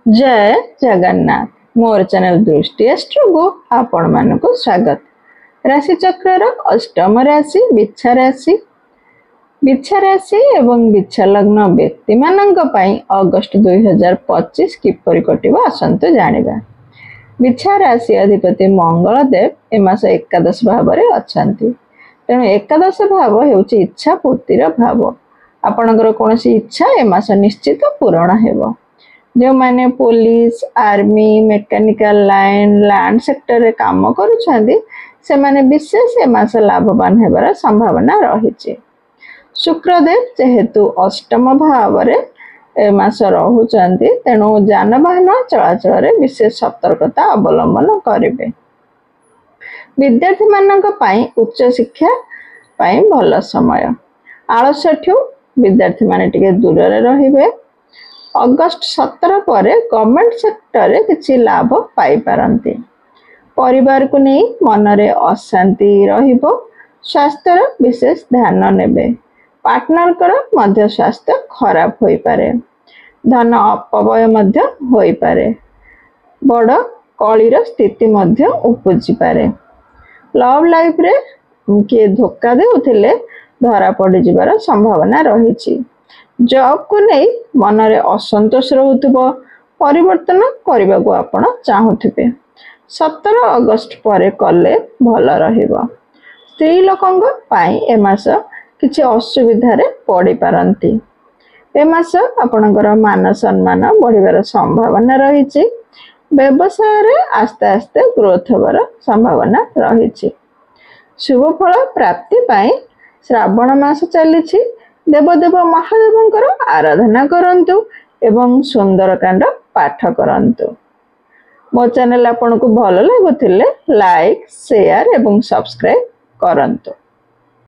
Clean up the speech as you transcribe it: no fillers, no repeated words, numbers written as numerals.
जय जगन्नाथ मोर चैनल दृष्टि एस्ट्रो को आपण मानक स्वागत। राशि चक्र अष्टम राशि बिच्छा राशि एवं बिच्छा लग्न व्यक्ति मानक पई अगस्त 2025 किपरि कटिबो आसंतु जानिबा। बिच्छा राशि अधिपति मंगल देव ए मास एकादश भाव रे अछंती। तेणु एकादश भाव हेउची इच्छा पूर्तिर भाव। आपणकर कोनोसी इच्छा ए मास निश्चित पूर्ण हेबो। जो माने police army mechanical line land sector रे काम करूछंदी से माने विशेष ए मास लाभवान हेबार संभावना रहिछि। शुक्रदेव जेहेतु अष्टम भाव रे ए मास रहुछंदी तेणु जानवाहन चलाचल रे विशेष सतर्कता अवलंबन करिवे। विद्यार्थी मानक पई उच्च शिक्षा पई भल समय। आलस्यठु विद्यार्थी माने टिके दूर रे रहिबे। अगस्त 17 पर गवर्नमेंट सेक्टर रे किछि लाभ पाई पारंती। परिवार को नहीं मन रे अशांति रहिबो। स्वास्थ्य विशेष ध्यान नेबे। पार्टनर कर मध्य स्वास्थ्य खराब होई पारे। धन अपव्यय मध्य होई पारे। बड़ कलीर स्थिति मध्य उपजी पारे। लव लाइफ रे के धोखा देउथिले धरा पड़ी जिबार संभावना रहिछि। जॉब को नहीं मन रे असंतोष रहउतबो। परिवर्तन करबा को आपण चाहुथिबे। 17 अगस्त पर कले भल रहिबो। स्त्री लोकंग पाई ए मास किछि असुविधा रे पड़ी पारंती। ए मास आपणकर मान सम्मान बढ़िबार संभावना रहिछि। व्यवसाय रे आस्ते आस्ते ग्रोथ होबार संभावना रहिछि। शुभ फल प्राप्ति पाई श्रावण मास चलिछि। देवदेव महादेवंकर आराधना करंतु एवं सुंदरकांड पाठ करंतु। मो चैनल आपन को भल लागुथिले लाइक शेयर एवं सब्सक्राइब करंतु।